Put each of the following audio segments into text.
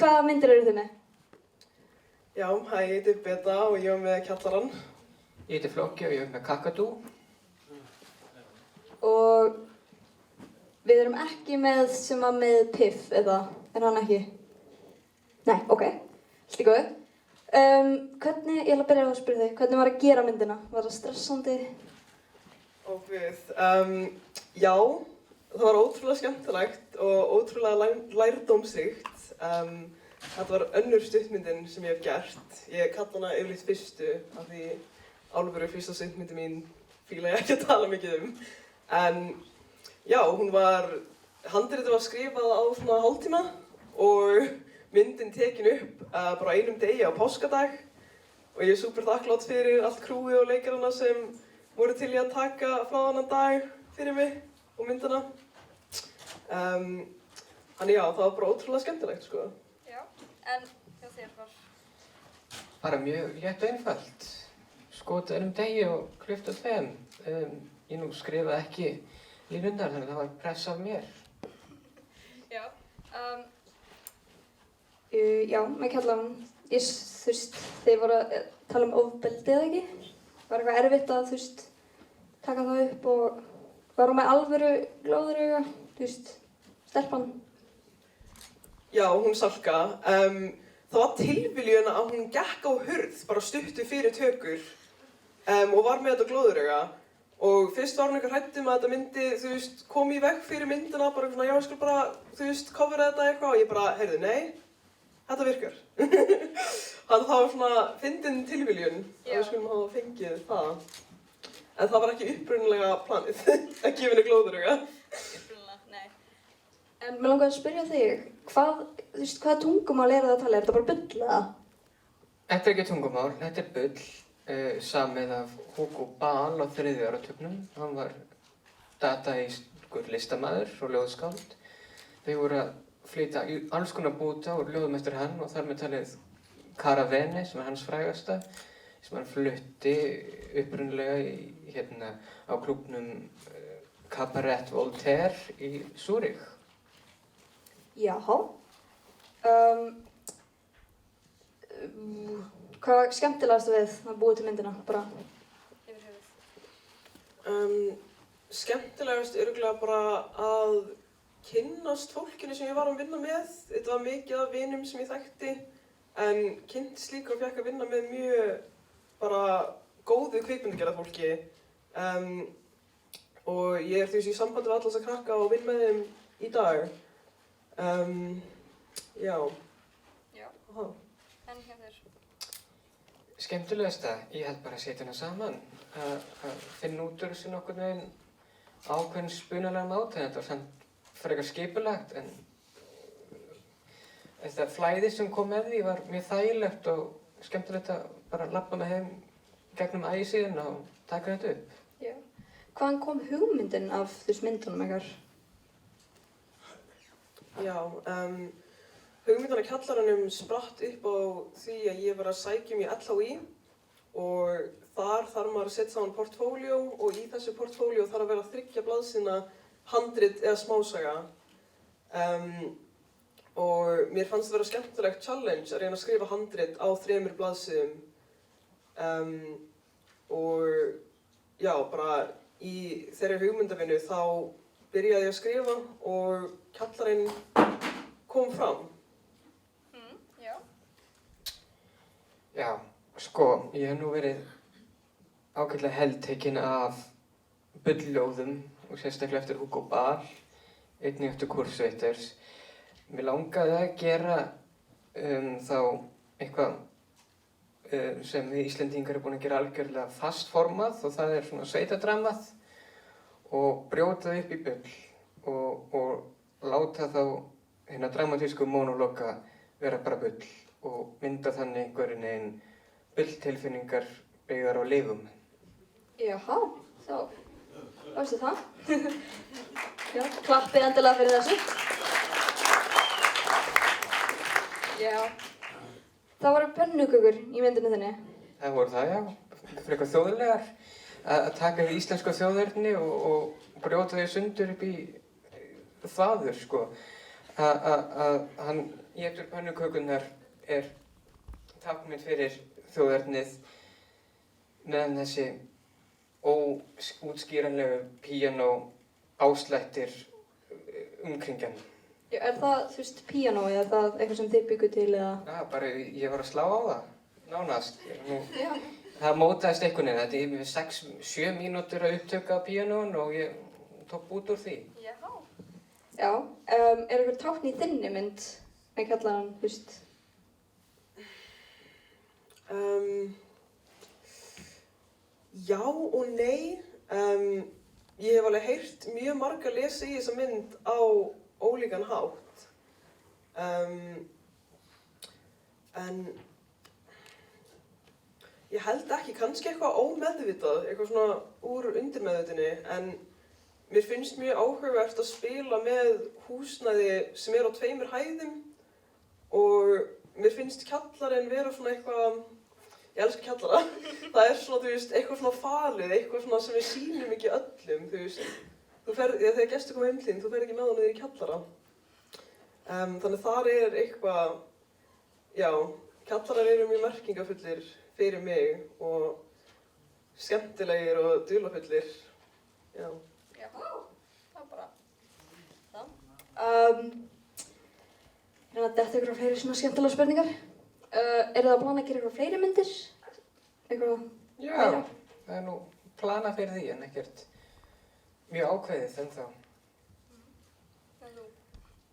hvaða myndir eru þið með? Já, hæ, ég heiti Beta og ég er með Kjallarann. Ég heiti Flóki og ég er með Kakadú. Og við erum ekki með sem var með Piff, eða er hann ekki? Nei, ok, allt í góðu. Hvernig, ég ætla að byrja að spyrja þig, hvernig var að gera myndina? Var það stressandi? Já, það var ótrúlega skemmtilegt og ótrúlega lærdómsríkt. Þetta var önnur stuttmyndin sem ég hef gert. Ég kalla hana yfirleitt fyrstu af því alvöru fyrsta stuttmyndi mín fíla ég ekki að tala mikið um. En já, handritið var skrifað á svona hálftíma og myndin tekin upp bara á einum degi á páskadag og ég er super þakklátt fyrir allt krúið og leikarana sem voru til í að taka frá þennan dag fyrir mig og myndina. Þannig já, það var bara ótrúlega skemmtilegt, sko. Já, en hjá þér var? Bara mjög létt og einfalt. Skotið einum degi og klipptu þeim. Ég nú skrifaði ekki línurnar, þannig að það var press af mér. Já. Já, með Kjallarann, þú veist, þeir voru að tala um ofbeldi eða ekki? Var eitthvað erfitt að, þú veist, taka það upp og var hún með alvöru glóðarauga, þú veist, stelpan? Já, hún Salka. Það var tilviljun að hún gekk á hurð bara stuttu fyrir tökur og var með þetta glóðarauga. Og fyrst var hún eitthvað hrædd um að þetta myndi, þú veist, koma í veg fyrir myndina, bara svona, já, ég skal bara, þú veist, covera þetta eitthvað og ég bara, heyrðu, nei, þetta virkar. Þannig það var svona fyndin tilviljun að við skulum hafa fengið það. En það var ekki upprunalega planið að gefa henni glóðarauga. Upprunalega, nei. En mér langar að spyrja þig, þú veist, hvaða tungumál er það að tala? Er þetta bara bull eða? Þetta er ekki tungumál, þetta er bull. Samið af Hugo Ball á 3. áratugnum. Hann var dadaískur listamaður og ljóðskáld. Þau voru að flytja alls konar búta úr ljóðum eftir hann og þar með talið Caravene, sem er hans frægasta, sem hann flutti upprunalega á klúbbnum Cabaret Voltaire í Zúrich. Jáhá. Hvað var skemmtilegast við að búa til myndina, bara yfir höfuð? Skemmtilegast örugglega bara að kynnast fólkinu sem ég var að vinna með. Þetta var mikið af vinum sem ég þekkti, en kynntist líka og fékk að vinna með mjög bara góðu kvikmyndagerðarfólki. Og ég er því í sambandi við alla þessa krakka og vinn með þeim í dag. Já. Já. Aha. En hjá þér? Skemmtilegasta, ég held bara að setja hana saman, að finna út úr þessu nokkurn veginn ákveðin spunalega máta. Þetta var samt frekar skipulagt, en þetta flæði sem kom með því var mjög þægilegt og skemmtilegt að bara labba með heim gegnum ægisíðuna og taka þetta upp. Já. Hvaðan kom hugmyndin af þessu myndunum ykkar? Já, hugmyndin að Kjallaranum spratt upp á því að ég var að sækja í LHÍ og þar þarf maður að setja saman portfóljó og í þessu portfóljó þarf að vera 3 blaðsíðna handrit eða smásaga. Og mér fannst það vera skemmtilegt challenge að reyna að skrifa handrit á 3 blaðsíðum. Og já, bara í þeirri hugmyndavinnu þá byrjaði ég að skrifa og Kjallarinn kom fram. Já, sko, ég hef nú verið ágætlega heltekinn af bullljóðum og sérstaklega eftir Hugo Ball, einnig eftir Kurt Schwitters. Mér langaði að gera þá eitthvað sem við Íslendingar erum búin að gera algjörlega fastformað og það er svona sveitadramað og brjóta það upp í bull og láta þá hérna dramatísku monólóga vera bara bull og mynda þannig einhverjum veginn bulltilfinningar byggðar á lifum. Jáhá, þá varstu það. Já, klappið endilega fyrir þessu. Já. Það voru pönnukökur í myndinni þinni. Það voru það, já. Frekar þjóðlegar. Að taka við íslensku þjóðerni og brjóta þau sundur upp í þvaður, sko. Hann Í eftir pönnukökurnar er táknmynd fyrir þjóðernið meðan þessi óútskýranlegu píanó áslættir umkringjan. Já, er það, þú veist, píanó eða er það eitthvað sem þið byggu til eða? Já, bara ég var að slá á það, nánast. Já. Það mótaðist einhvern veginn, þetta er 6-7 mínútur að upptöka á píanón og ég tók út úr því. Já, er eitthvað tákn í þinni mynd með kallaðan, þú veist? Já og nei. Ég hef alveg heyrt mjög marga lesa í þessa mynd á ólíkan hátt. En ég held ekki, kannski eitthvað ómeðvitað, eitthvað svona úr undirmeðvitunni, en mér finnst mjög áhugavert að spila með húsnæði sem er á 2 hæðum og mér finnst kjallarinn vera svona eitthvað, ég elska kjallara, það er svona, þú veist, eitthvað svona falið, eitthvað svona sem við sýnum ekki öllum, þú veist. Þegar gestur koma heim til þín, þú ferð ekki með hann niður í kjallara. Þannig þar er eitthvað, já, kjallarar eru mjög merkingafullir fyrir mig og skemmtilegir og dularfullir, já. Já, það er bara það. Þetta er eitthvað fleiri svona skemmtilega spurningar. Er það að plana að gera eitthvað fleiri myndir? Eitthvað Já, það er nú planað fyrir því en ekkert mjög ákveðið ennþá.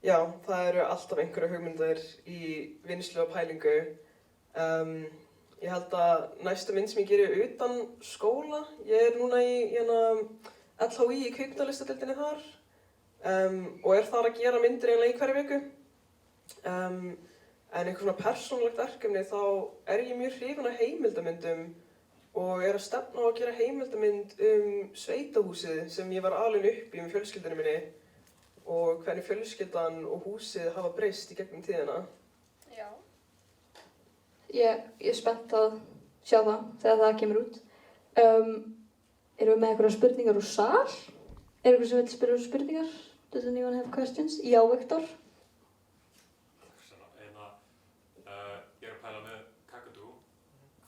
Já, það eru alltaf einhverja hugmyndir í vinnslu og pælingu. Ég held að næsta mynd sem ég geri utan skóla, ég er núna í LHÍ í kvikmyndalistadeildinni þar og er þar að gera myndir eiginlega í hverju viku. En eitthvað svona persónulegt verkefni þá er ég mjög hrifin af heimildamyndum og er að stefna á að gera heimildamynd sveitahúsið sem ég var alin upp í með fjölskyldunni minni og hvernig fjölskyldan og húsið hafa breyst í gegnum tíðina. Já. Ég er spennt að sjá það þegar það kemur út. Erum við með einhverja spurningar úr sal? Er einhver sem vil spyrja spurningar? Does anyone have questions? Já, Viktor? Ég er að pæla með Kakadu.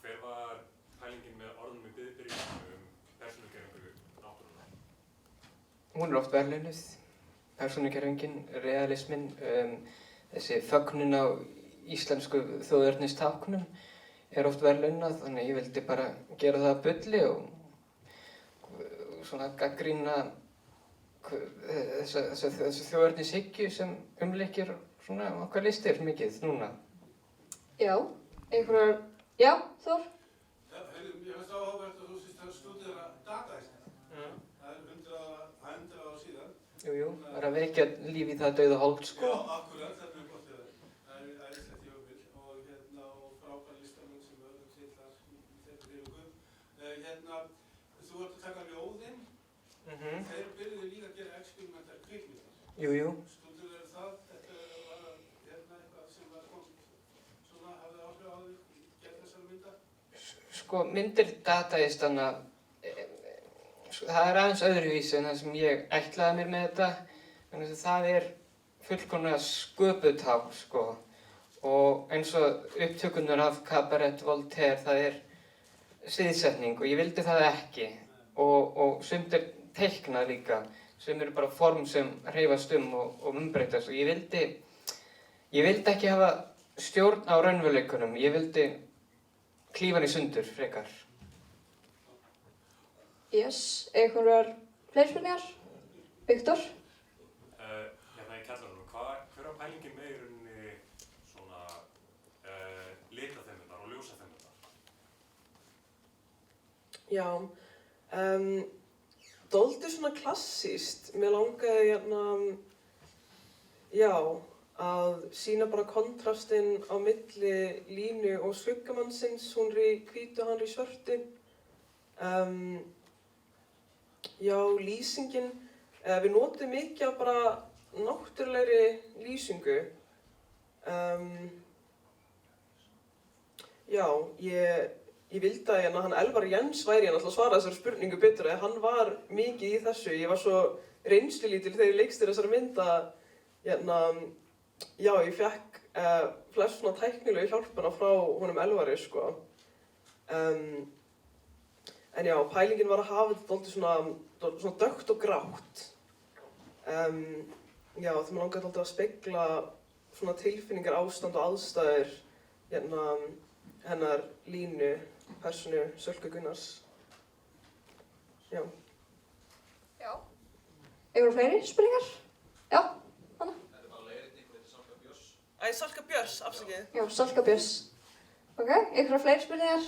Hver var pælingin með orðum í byrjunum persónugervingu náttúrulega? Hún er oft verðlaunuð, persónugervingin, realismin, þessi fögnun á íslensku þjóðernistáknum er oft verðlaunað, þannig ég vildi bara gera það að bulli og svona gagnrýna þessa þjóðernishyggju sem umleikir svona okkar listir mikið núna. Já, einhverjar... Já, Þór? Já, ég finnst áhugavert að þú sést að stúdera dataísland. Það er 100 ára síðan. Jú, það er að vekja líf í það dauða hold, sko. Já, akkurat, það er mjög gott við það. Það er æðislegt tímabil og frábær listamenn sem öðrum titlar í þetta fyrirgum. Þú ert að taka ljóðin, þeir byrjuðu líka að gera experimentar kvikmyndir. Jú. Stúderar það, þetta var eitthvað sem var svona hafði áhrif á þig í gerð þessara mynda? Sko, myndir dataístanna, það er aðeins öðruvísi en það sem ég ætlaði mér með þetta. Þannig að það er fullkomlega sköpuð tákn, sko. Og eins og upptökurnar af Cabaret Voltaire, það er sviðsetning og ég vildi það ekki. Og sumt er teiknað líka, sem eru bara form sem hreyfast og umbreytast. Og ég vildi ekki hafa stjórn á raunveruleikunum, ég vildi klífa hann í sundur, frekar. Yes, einhverjar fleiri spurningar? Viktor? Hérna í kjallaranum, hver var pælingin með í rauninni svona litaþemundar og ljósaþemundar? Já, dálítið svona klassískt. Mér langaði að sýna bara kontrastinn á milli Línu og skuggamannsins, hún er í hvítu, hann er í svörtu. Já, lýsingin, við notum mikið af bara náttúrulegri lýsingu. Já, ég vildi að hann Elvar Jens væri að svara þessari spurningu betur, að hann var mikið í þessu. Ég var svo reynslulítil þegar ég leikstýrði þessari mynd að, já, ég fékk flest svona tæknilegu hjálpana frá honum Elvari, sko. En já, pælingin var að hafa þetta dálítið svona dökkt og grátt. Já, þegar maður langaði dálítið að spegla svona tilfinningar, ástand og aðstæður hennar Línu, persónu Sölku Gunnars. Já. Já. Einhverjum fleiri spurningar? Já, Anna? Æ, Salka Björns, afsakið. Já, Salka Björns. Ok, einhverjum fleiri spurningar?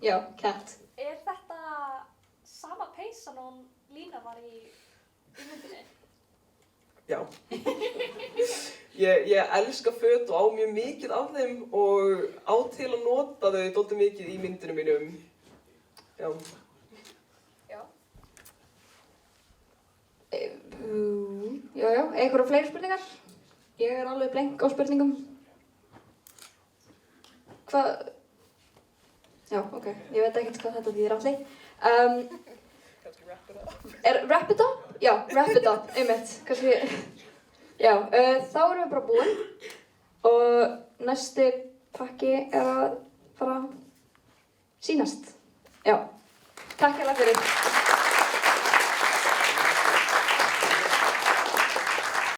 Já, Kat. Er þetta sama peysan og Lína var í myndinni? Já. Ég elska föt og á mjög mikið af þeim og á til að nota þau dálítið mikið í myndunum mínum. Já. Já. Já, einhverjum fleiri spurningar? Ég er alveg blenk á spurningum. Hvað? Já, ok. Ég veit ekkert hvað þetta þýðir allir. Kannski wrap it up. Wrap it up? Já, wrap it up, einmitt. Kannski, já, þá erum við bara búin og næsti pakki er að fara sýnast. Já, takk hérlega fyrir.